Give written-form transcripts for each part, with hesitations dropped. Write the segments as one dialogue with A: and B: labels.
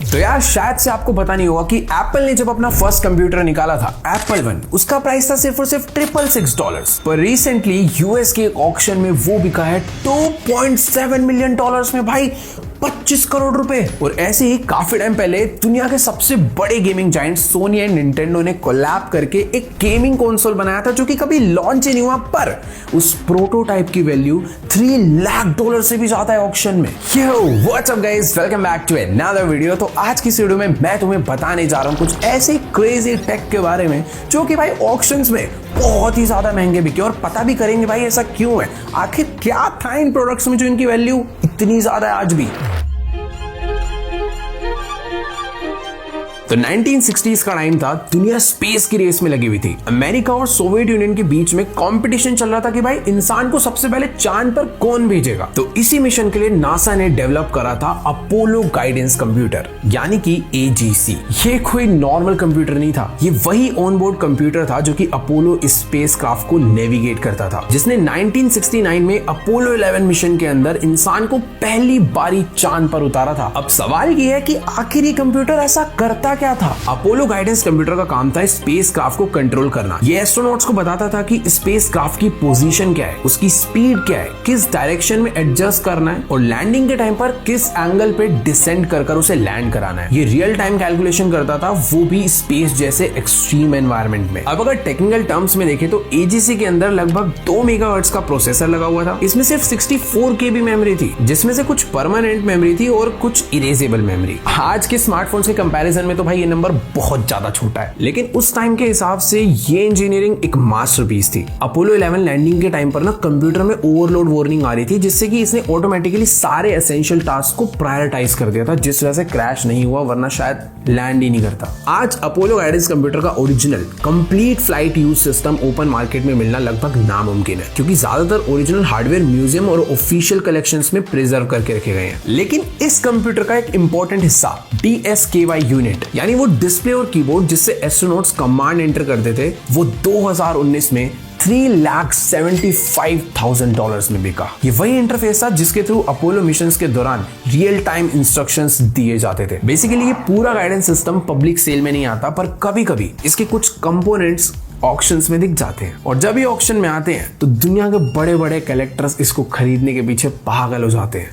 A: तो यार शायद से आपको पता नहीं होगा कि एप्पल ने जब अपना फर्स्ट कंप्यूटर निकाला था एप्पल वन, उसका प्राइस था सिर्फ और सिर्फ $666, पर रिसेंटली यूएस के एक ऑक्शन में वो बिका है $2.7 मिलियन में भाई, 25 करोड़ रुपए। और ऐसे ही काफी टाइम पहले दुनिया के सबसे बड़े gaming giant Sony and Nintendo ने कोलैब करके एक गेमिंग कंसोल बनाया था जो कि कभी लॉन्च ही नहीं हुआ, पर उस प्रोटोटाइप की वैल्यू $3 लाख से भी ज्यादा है ऑक्शन में। Yo what's up guys, welcome back to another video. तो आज की वीडियो में मैं तुम्हें बताने जा रहा हूं कुछ ऐसे क्रेजी टेक के बारे में जो कि भाई ऑक्शंस में बहुत ही ज्यादा महंगे बिके, और पता भी करेंगे भाई ऐसा क्यों है, आखिर क्या था इन प्रोडक्ट्स में जो इनकी वैल्यू इतनी ज्यादा है आज भी। तो 1960s का टाइम था, दुनिया स्पेस की रेस में लगी हुई थी। अमेरिका और सोवियत यूनियन के बीच में कंपटीशन चल रहा था कि भाई इंसान को सबसे पहले चांद पर कौन भेजेगा। तो इसी मिशन के लिए नासा ने डेवलप करा था अपोलो गाइडेंस कंप्यूटर, यानी कि AGC। ये कोई नॉर्मल कंप्यूटर नहीं था, ये वही ऑनबोर्ड कंप्यूटर था जो कि अपोलो स्पेसक्राफ्ट को नेविगेट करता था, जिसने 1969 में अपोलो 11 मिशन के अंदर इंसान को पहली बारी चांद पर उतारा था। अब सवाल ये है कि आखिर ये कंप्यूटर ऐसा करता क्या था। अपोलो गाइडेंस कंप्यूटर का काम था स्पेसक्राफ्ट को कंट्रोल करना। ये एस्ट्रोनॉट्स को बताता था कि स्पेसक्राफ्ट की पोजीशन क्या है, उसकी स्पीड क्या है, किस डायरेक्शन में एडजस्ट करना है, और लैंडिंग के टाइम पर किस एंगल पे डिसेंड कर उसे लैंड कराना है। ये रियल टाइम कैलकुलेशन करता था, वो भी स्पेस जैसे एक्सट्रीम एनवायरनमेंट में। अब अगर टेक्निकल टर्म्स में देखें तो AGC के अंदर लगभग 2 मेगाहर्ट्ज का प्रोसेसर लगा हुआ था। इसमें सिर्फ 64 KB मेमोरी थी, जिसमें से कुछ परमानेंट मेमोरी थी और कुछ इरेजेबल मेमोरी। आज के स्मार्टफोन्स के कंपैरिजन में तो भाई ये नंबर बहुत ज्यादा छोटा है, लेकिन उस टाइम के हिसाब से ये इंजीनियरिंग एक मास्टरपीस थी। अपोलो 11 लैंडिंग के टाइम पर ना कंप्यूटर में ओवरलोड वार्निंग आ रही थी, जिससे कि इसने ऑटोमेटिकली सारे एसेंशियल टास्क को प्रायोरिटाइज कर दिया था, जिस वजह से क्रैश नहीं हुआ, वरना शायद लैंड ही नहीं करता। आज अपोलो गाइडेंस कंप्यूटर का original complete flight use system open market में मिलना लगभग नामुमकिन है, क्योंकि ज्यादातर ओरिजिनल हार्डवेयर म्यूजियम और ऑफिशियल कलेक्शंस में प्रिजर्व करके रखे गए हैं। लेकिन इस कंप्यूटर का एक इंपॉर्टेंट हिस्सा DSKY यूनिट, यानी वो डिस्प्ले और कीबोर्ड जिससे एस्ट्रोनॉट्स कमांड एंटर करते थे, वो 2019 में $3,75,000 में बिका। ये वही इंटरफेस था जिसके थ्रू अपोलो मिशंस के दौरान रियल टाइम इंस्ट्रक्शंस दिए जाते थे। बेसिकली ये पूरा गाइडेंस सिस्टम पब्लिक सेल में नहीं आता, पर कभी कभी इसके कुछ कंपोनेंट्स ऑक्शंस में दिख जाते हैं, और जब ये ऑक्शन में आते हैं तो दुनिया के बड़े बड़े कलेक्टर्स इसको खरीदने के पीछे पागल हो जाते हैं।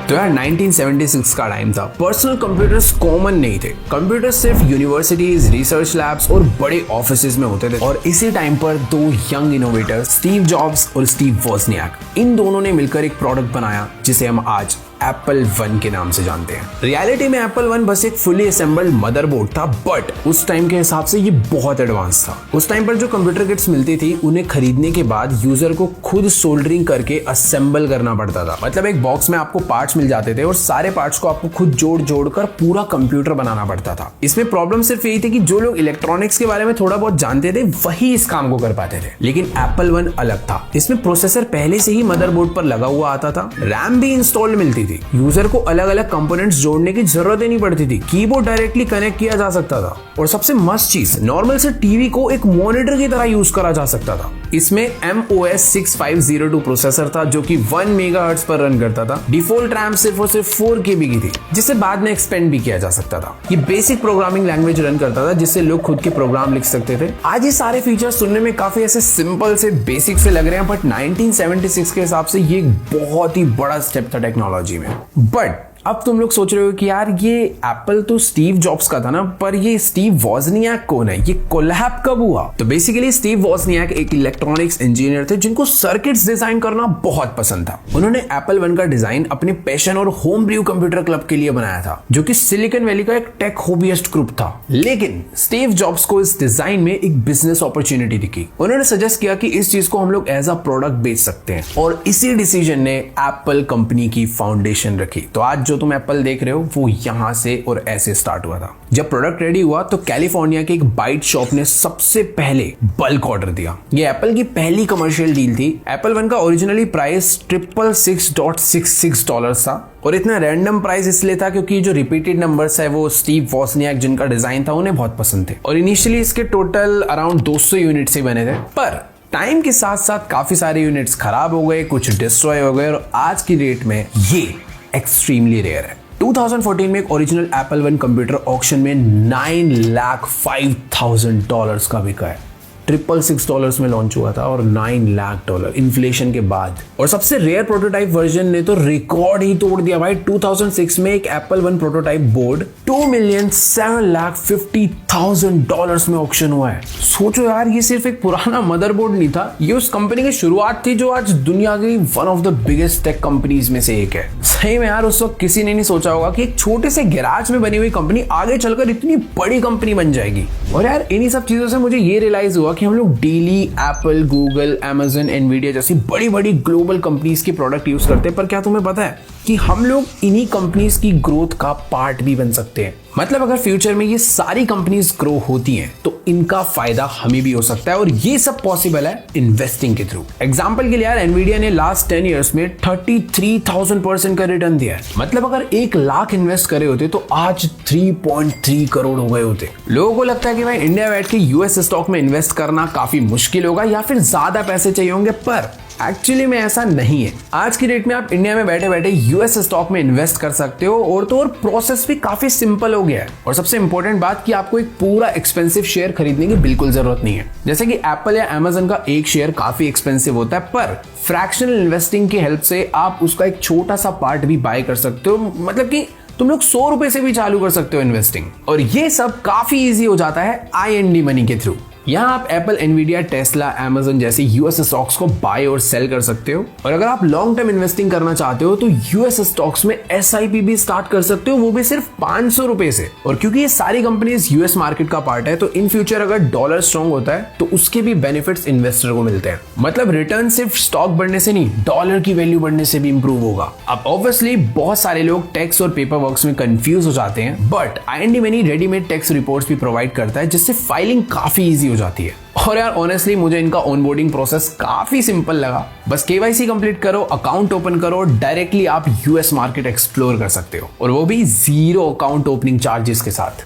A: तो यार 1976 का टाइम था, पर्सनल कंप्यूटर्स कॉमन नहीं थे। कंप्यूटर्स सिर्फ यूनिवर्सिटीज, रिसर्च लैब्स और बड़े ऑफिसेज में होते थे, और इसी टाइम पर 2 यंग इनोवेटर स्टीव जॉब्स और स्टीव वोजनियाक, इन दोनों ने मिलकर एक प्रोडक्ट बनाया जिसे हम आज एप्पल वन के नाम से जानते हैं। रियलिटी में एप्पल वन बस एक फुली असेंबल्ड मदरबोर्ड था, बट उस टाइम के हिसाब से ये बहुत एडवांस था। उस टाइम पर जो कंप्यूटर किट्स मिलती थी, उन्हें खरीदने के बाद यूजर को खुद सोल्डरिंग करके असेंबल करना पड़ता था। मतलब एक बॉक्स में आपको पार्ट्स मिल जाते थे और सारे पार्ट्स को आपको खुद जोड़ कर पूरा कंप्यूटर बनाना पड़ता था। इसमें प्रॉब्लम सिर्फ यही थी कि जो लोग इलेक्ट्रॉनिक्स के बारे में थोड़ा बहुत जानते थे वही इस काम को कर पाते थे। लेकिन एप्पल वन अलग था, इसमें प्रोसेसर पहले से ही मदरबोर्ड पर लगा हुआ आता था, रैम भी इंस्टॉल्ड मिलती थी, यूजर को अलग अलग कंपोनेंट्स जोड़ने की जरूरत ही नहीं पड़ती थी, कीबोर्ड डायरेक्टली कनेक्ट किया जा सकता था, और सबसे मस्त चीज, नॉर्मल से टीवी को एक मॉनिटर की तरह यूज करा जा सकता था। इसमें MOS 6502 प्रोसेसर था जो कि 1 मेगाहर्ट्ज पर रन करता था। डिफॉल्ट रैम सिर्फ और सिर्फ 4 KB की थी, जिसे बाद में एक्सपेंड भी किया जा सकता था। ये बेसिक प्रोग्रामिंग लैंग्वेज रन करता था, जिससे लोग खुद के प्रोग्राम लिख सकते थे। आज ये सारे फीचर्स सुनने में काफी ऐसे सिंपल से बेसिक से लग रहे हैं, बट 1976 के हिसाब से ये बहुत ही बड़ा स्टेप था टेक्नोलॉजी में। बट अब तुम लोग सोच रहे हो कि यार ये एप्पल तो स्टीव जॉब्स का था ना, पर ये स्टीव वोजनियाक कौन है, ये कोलैब कब हुआ? तो बेसिकली स्टीव वोजनियाक एक इलेक्ट्रॉनिक्स इंजीनियर थे जिनको सर्किट्स डिजाइन करना बहुत पसंद था। उन्होंने एप्पल वन का डिजाइन अपने पैशन और होम ब्रू कंप्यूटर क्लब के लिए बनाया था, जो कि सिलिकॉन वैली का एक टेक हॉबीइस्ट ग्रुप था। लेकिन स्टीव जॉब्स को इस डिजाइन में एक बिजनेस अपॉर्चुनिटी दिखी। उन्होंने सजेस्ट किया कि इस चीज को हम लोग एज अ प्रोडक्ट बेच सकते हैं, और इसी डिसीजन ने एप्पल कंपनी की फाउंडेशन रखी। तो आज जो तुम एप्पल देख रहे हो वो यहां से और ऐसे स्टार्ट हुआ था। जब प्रोडक्ट रेडी हुआ तो कैलिफोर्निया के एक बाइट शॉप ने सबसे पहले बल्क ऑर्डर दिया। ये एप्पल की पहली कमर्शियल डील थी। एप्पल वन का ओरिजिनली प्राइस $666.66 था, और इतना रैंडम प्राइस इसलिए था क्योंकि जो रिपीटेड नंबर्स है वो स्टीव वोजनियाक जिनका डिजाइन था उन्हें बहुत पसंद थे, और इनिशियली इसके टोटल अराउंड 200 यूनिट्स ही बने थे। पर टाइम के साथ साथ काफी सारे यूनिट्स खराब हो गए, कुछ डिस्ट्रॉय हो गए और आज की डेट में ये एक्सट्रीमली रेयर है। 2014 में एक original Apple one computer auction में $9,05,000 का बिका है। $666 में लॉन्च हुआ था और $9 लाख इन्फ्लेशन के बाद। और सबसे रेयर प्रोटोटाइप वर्जन ने तो रिकॉर्ड ही तोड़ दिया भाई। 2006 में एक एप्पल वन प्रोटोटाइप बोर्ड $2,07,50,000 में ऑक्शन हुआ है। सोचो यार, ये सिर्फ एक पुराना मदरबोर्ड नहीं था, ये उस कंपनी की शुरुआत थी जो आज दुनिया की one of the biggest tech companies में से एक है। सही में यार, उस वक्त किसी ने नहीं सोचा होगा कि एक छोटे से गैराज में बनी हुई कंपनी आगे चलकर इतनी बड़ी कंपनी बन जाएगी। और यार इन्हीं सब चीजों से मुझे ये रियलाइज हुआ कि हम लोग daily Apple, Google, Amazon, Nvidia जैसी बड़ी बड़ी ग्लोबल कंपनीज के प्रोडक्ट यूज करते हैं, पर क्या तुम्हें पता है कि हम लोग इन्हीं कंपनीज की ग्रोथ का पार्ट भी बन सकते हैं। मतलब अगर फ्यूचर में ये सारी कंपनीज ग्रो होती हैं तो इनका फायदा हमें भी हो सकता है और ये सब पॉसिबल है इन्वेस्टिंग के थ्रू। एग्जांपल के लिए यार, एनवीडिया ने लास्ट 10 इयर्स में 33,000% का रिटर्न दिया है। मतलब अगर 1 लाख इन्वेस्ट करे होते तो आज 3.3 करोड़ हो गए होते। लोगों को लगता है कि भाई इंडिया बैठ के यूएस स्टॉक में इन्वेस्ट करना काफी मुश्किल होगा या फिर ज्यादा पैसे चाहिए होंगे, पर एक्चुअली में ऐसा नहीं है। आज की डेट में आप इंडिया में बैठे बैठे यूएस स्टॉक में इन्वेस्ट कर सकते हो और तो और प्रोसेस भी काफी सिंपल हो गया है। और सबसे इंपॉर्टेंट बात कि आपको एक पूरा एक्सपेंसिव शेयर खरीदने की बिल्कुल जरूरत नहीं है। जैसे कि एप्पल या अमेज़न का एक शेयर काफी एक्सपेंसिव होता है, पर फ्रैक्शनल इन्वेस्टिंग की हेल्प से आप उसका एक छोटा सा पार्ट भी बाय कर सकते हो। मतलब कि तुम लोग 100 रुपए से भी चालू कर सकते हो इन्वेस्टिंग, और ये सब काफी इजी हो जाता है IND मनी के थ्रू। यहाँ आप एप्पल, एनवीडिया, टेस्ला, अमेज़न जैसे यूएस स्टॉक्स को बाय और सेल कर सकते हो। और अगर आप लॉन्ग टर्म इन्वेस्टिंग करना चाहते हो तो यूएस स्टॉक्स में SIP भी स्टार्ट कर सकते हो, वो भी सिर्फ 500 रुपए से। और क्योंकि ये सारी कंपनीज यूएस मार्केट का पार्ट है तो इन फ्यूचर अगर डॉलर स्ट्रॉन्ग होता है तो उसके भी बेनिफिट्स इन्वेस्टर को मिलते हैं। मतलब रिटर्न सिर्फ स्टॉक बढ़ने से नहीं, डॉलर की वैल्यू बढ़ने से भी इंप्रूव होगा। अब ऑब्वियसली बहुत सारे लोग टैक्स और पेपर वर्क्स में कंफ्यूज हो जाते हैं, but IND money readymade tax reports भी प्रोवाइड करता है जिससे फाइलिंग काफी ईजी हो जाती है। और यार ऑनेस्टली मुझे इनका ऑनबोर्डिंग प्रोसेस काफी सिंपल लगा। बस KYC कंप्लीट करो, अकाउंट ओपन करो, डायरेक्टली आप यूएस मार्केट एक्सप्लोर कर सकते हो, और वो भी 0 अकाउंट ओपनिंग चार्जेस के साथ।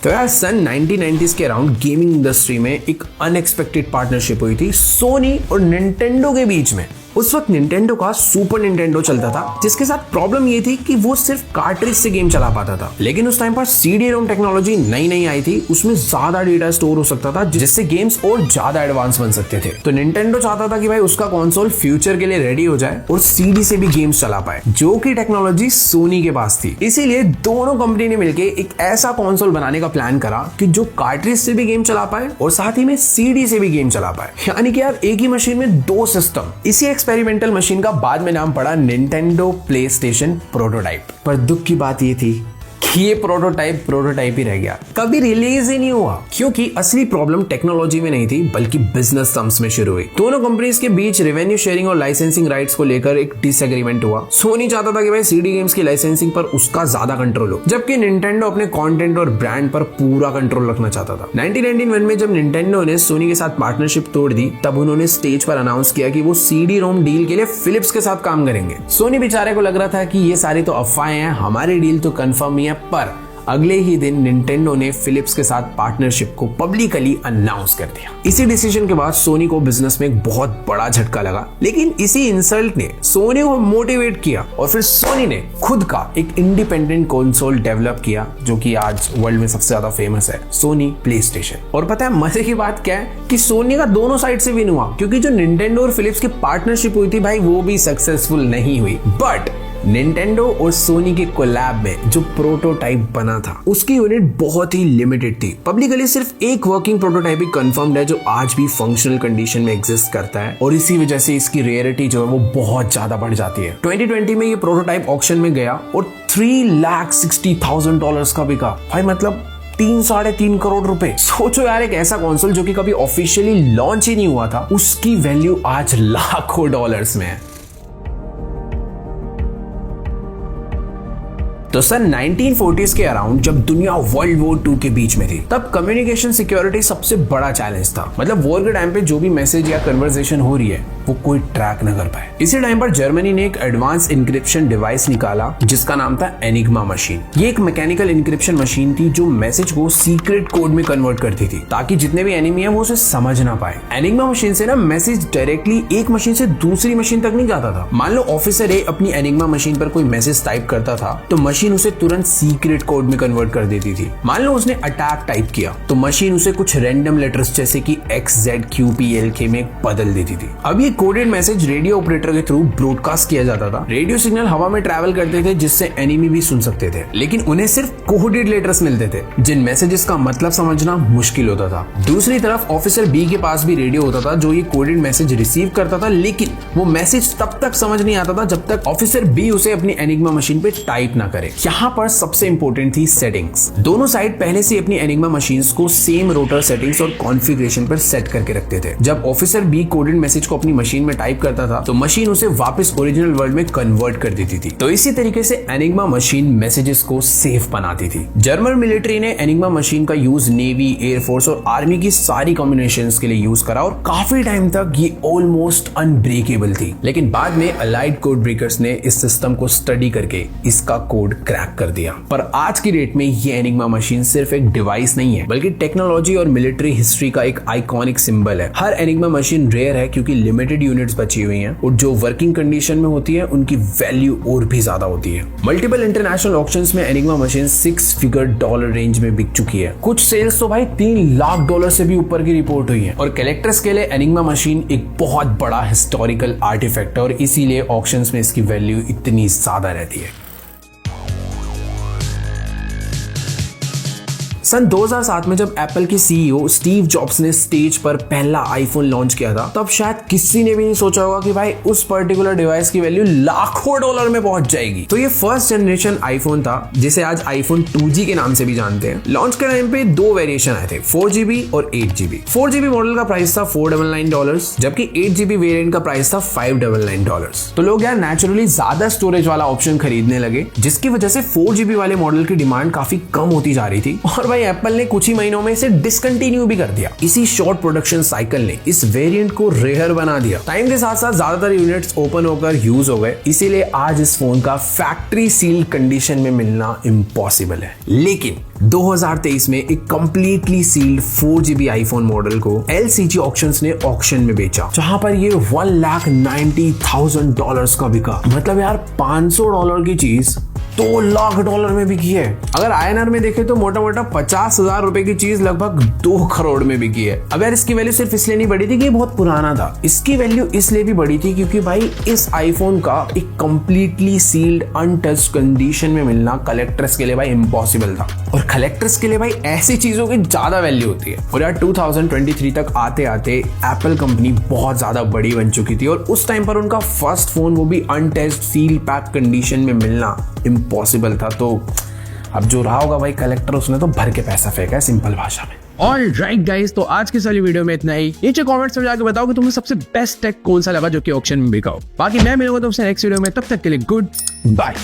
A: तो यार सन 1990s के अराउंड गेमिंग इंडस्ट्री में एक अनएक्सपेक्टेड पार्टनरशिप हुई थी सोनी और निंटेंडो के बीच में। उस वक्त निंटेंडो का सुपर निंटेंडो चलता था, जिसके साथ प्रॉब्लम ये थी कि वो सिर्फ कार्ट्रिज से गेम चला पाता था। लेकिन उस टाइम पर CD-ROM टेक्नोलॉजी नई आई थी, उसमें ज्यादा डेटा स्टोर हो सकता था जिससे गेम्स और ज्यादा एडवांस बन सकते थे। तो निंटेंडो चाहता था कि भाई उसका कंसोल फ्यूचर के लिए रेडी हो जाए और CD से भी गेम्स चला पाए, जो कि टेक्नोलॉजी सोनी के पास थी। इसीलिए दोनों कंपनी ने मिलकर एक ऐसा कंसोल बनाने का प्लान करा कि जो कार्ट्रिज से भी गेम चला पाए और साथ ही में CD से भी गेम चला पाए। यानी कि यार एक ही मशीन में 2 सिस्टम। इसी एक्सपेरिमेंटल मशीन का बाद में नाम पड़ा निंटेंडो प्लेस्टेशन प्रोटोटाइप। पर दुख की बात ये थी कि ये प्रोटोटाइप ही रह गया, कभी रिलीज ही नहीं हुआ, क्योंकि असली प्रॉब्लम टेक्नोलॉजी में नहीं थी बल्कि बिजनेस टर्म्स में शुरू हुई। दोनों कंपनीज के बीच रेवेन्यू शेयरिंग और लाइसेंसिंग राइट्स को लेकर एक डिसएग्रीमेंट हुआ। सोनी चाहता था कि भाई CD गेम्स की लाइसेंसिंग पर उसका ज्यादा कंट्रोल हो, जबकि निंटेंडो अपने कंटेंट और ब्रांड पर पूरा कंट्रोल रखना चाहता था। 1991 में जब निंटेंडो ने सोनी के साथ पार्टनरशिप तोड़ दी, तब उन्होंने स्टेज पर अनाउंस किया कि वो CD-ROM डील के लिए फिलिप्स के साथ काम करेंगे। सोनी बेचारे को लग रहा था कि ये सारी तो अफवाहें हैं, हमारी डील तो कंफर्म ही है, पर अगले ही दिन निंटेंडो ने फिलिप्स के साथ पार्टनरशिप को पब्लिकली अनाउंस कर दिया। इसी डिसीजन के बाद सोनी को बिजनेस में एक बहुत बड़ा झटका लगा, लेकिन इसी इंसल्ट ने सोनी को मोटिवेट किया और फिर सोनी ने खुद का एक इंडिपेंडेंट कंसोल डेवलप किया, जो कि आज वर्ल्ड में सबसे ज्यादा फेमस है, सोनी प्लेस्टेशन। और पता है मजे की बात क्या है कि सोनी का दोनों साइड से विन हुआ, क्योंकि जो निंटेंडो और फिलिप्स की पार्टनरशिप हुई थी भाई, वो भी सक्सेसफुल नहीं हुई, बट निंटेंडो और सोनी के कोलैब में जो प्रोटोटाइप बना था उसकी यूनिट बहुत ही लिमिटेड थी। पब्लिकली सिर्फ एक वर्किंग प्रोटोटाइप ही कंफर्म्ड है जो आज भी फंक्शनल कंडीशन में एग्जिस्ट करता है, और इसी वजह से इसकी रेयरिटी जो है वो बहुत ज्यादा बढ़ जाती है। 2020 में ये प्रोटोटाइप ऑक्शन में गया और $360,000 का बिका। भाई मतलब 3-3.5 करोड़ रुपए। सोचो यार, एक ऐसा कंसोल जो कि कभी ऑफिशियली लॉन्च ही नहीं हुआ था, उसकी वैल्यू आज लाखों डॉलर्स में है। तो सन 1940s के अराउंड जब दुनिया वर्ल्ड वॉर 2 के बीच में थी, तब कम्युनिकेशन सिक्योरिटी सबसे बड़ा चैलेंज था। मतलब वॉर के टाइम पे जो भी मैसेज या कन्वर्सेशन हो रही है वो कोई ट्रैक न कर पाए। इसी टाइम पर जर्मनी ने एक एडवांस इंक्रिप्शन डिवाइस निकाला जिसका नाम था एनिग्मा मशीन। ये एक मैकेनिकल इंक्रिप्शन मशीन थी जो मैसेज को सीक्रेट कोड में कन्वर्ट करती थी ताकि जितने भी एनिमी है वो उसे समझ ना पाए। एनिग्मा मशीन से ना मैसेज डायरेक्टली एक मशीन से दूसरी मशीन तक नहीं जाता था। मान लो ऑफिसर ए अपनी एनिग्मा मशीन पर कोई मैसेज टाइप करता था तो मशीन उसे तुरंत सीक्रेट कोड में कन्वर्ट कर देती थी। मान लो उसने अटैक टाइप किया तो मशीन उसे कुछ रैंडम लेटर्स जैसे कि XZQPLK में बदल देती थी। अब ये कोडेड मैसेज रेडियो ऑपरेटर के थ्रू ब्रॉडकास्ट किया जाता था। रेडियो सिग्नल हवा में ट्रैवल करते थे जिससे एनिमी भी सुन सकते थे, लेकिन उन्हें सिर्फ कोडेड लेटर्स मिलते थे जिन मैसेजेस का मतलब समझना मुश्किल होता था। दूसरी तरफ ऑफिसर बी के पास भी रेडियो होता था जो ये कोडेड मैसेज रिसीव करता था, लेकिन वो मैसेज तब तक समझ नहीं आता था जब तक ऑफिसर बी उसे अपनी एनिग्मा मशीन पे टाइप ना करे। यहाँ पर सबसे इंपॉर्टेंट थी सेटिंग्स। दोनों साइड पहले से अपनी एनिग्मा मशीन्स को सेम रोटर सेटिंग्स और कॉन्फ़िगरेशन पर सेट करके रखते थे। जब ऑफिसर बी कोडेड मैसेज को अपनी मशीन में टाइप करता था तो मशीन उसे वापस ओरिजिनल वर्ल्ड में कन्वर्ट कर देती थी। तो इसी तरीके से एनिग्मा मशीन मैसेजेस को सेफ बनाती थी। जर्मन मिलिट्री ने एनिग्मा मशीन का यूज नेवी, एयरफोर्स और आर्मी की सारी कम्युनिकेशंस के लिए यूज करा और काफी टाइम तक ये ऑलमोस्ट अनब्रेकेबल थी। लेकिन बाद में अलाइड कोड ब्रेकर्स ने इस सिस्टम को स्टडी करके इसका कोड क्रैक कर दिया। पर आज की डेट में ये एनिग्मा मशीन सिर्फ एक डिवाइस नहीं है बल्कि टेक्नोलॉजी और मिलिट्री हिस्ट्री का एक आइकॉनिक सिंबल है। हर एनिग्मा मशीन रेयर है क्योंकि लिमिटेड यूनिट्स बची हुई हैं और जो वर्किंग कंडीशन में होती है उनकी वैल्यू और भी ज्यादा होती है। मल्टीपल इंटरनेशनल ऑक्शंस में enigma machine 6 figure dollar range में बिक चुकी है। कुछ सेल्स तो भाई $3 लाख से भी ऊपर की रिपोर्ट हुई है। और कलेक्टर्स के लिए एनिग्मा मशीन एक बहुत बड़ा हिस्टोरिकल आर्टिफैक्ट है और इसीलिए ऑक्शंस में इसकी वैल्यू इतनी ज्यादा रहती है। सन 2007 में जब एप्पल के सीईओ स्टीव जॉब्स ने स्टेज पर पहला आईफोन लॉन्च किया था तब शायद किसी ने भी नहीं सोचा होगा कि भाई उस पर्टिकुलर डिवाइस की वैल्यू लाखों डॉलर में पहुंच जाएगी। तो ये फर्स्ट जनरेशन आईफोन था जिसे आज आईफोन 2G के नाम से भी जानते हैं। लॉन्च के टाइम पे 2 वेरिएशन आए थे, 4GB और 8GB। 4GB मॉडल का प्राइस था $499 जबकि 8GB वेरिएंट का प्राइस था $599। तो लोग यार नेचुरली ज्यादा स्टोरेज वाला ऑप्शन खरीदने लगे जिसकी वजह से 4GB वाले मॉडल की डिमांड काफी कम होती जा रही थी और एप्पल ने कुछ ही महीनों में इसे डिसकंटिन्यू भी कर दिया। इसी शॉर्ट प्रोडक्शन साइकिल ने इस वेरिएंट को रेयर बना दिया। टाइम के साथ साथ ज्यादातर यूनिट्स ओपन होकर यूज हो गए, इसीलिए आज इस फोन का फैक्ट्री सील्ड कंडीशन में मिलना इम्पॉसिबल है। लेकिन 2023 में एक completely sealed 4GB iPhone model को LCG ऑक्शंस ने ऑक्शन में बेचा जहां पर ये $1,90,000 का बिका। मतलब यार $500 की चीज $2 लाख में बिकी है। अगर INR में देखे तो मोटा मोटा 50,000 रुपए की चीज लगभग 2 करोड़ में बिकी है। अब यार इसकी वैल्यू सिर्फ इसलिए नहीं बढ़ी थी कि ये बहुत पुराना था, इसकी वैल्यू इसलिए भी बढ़ी थी क्योंकि भाई इस आईफोन का एक कंप्लीटली सील्ड अनटच्ड कंडीशन में मिलना कलेक्टर्स के लिए भाई इम्पॉसिबल था और कलेक्टर्स के लिए भाई ऐसी चीजों की ज्यादा वैल्यू होती है। और यार 2023 तक आते आते एप्पल कंपनी बहुत ज्यादा बड़ी बन चुकी थी और उस टाइम पर उनका फर्स्ट फोन वो भी अनटच्ड सील पैक कंडीशन में मिलना इम्पॉसिबल था। तो अब जो रहा होगा भाई कलेक्टर उसने तो भर के पैसा फेंका है, सिंपल भाषा में।
B: ऑलराइट गाइस, तो आज की सारी वीडियो में इतना ही। नीचे कमेंट्स में जाकर बताओ कि तुम्हें सबसे बेस्ट टेक कौन सा लगा जो कि ऑक्शन में बिका हो। बाकी मैं मिलूंगा तुमसे नेक्स्ट वीडियो में, तब तक के लिए गुड बाय।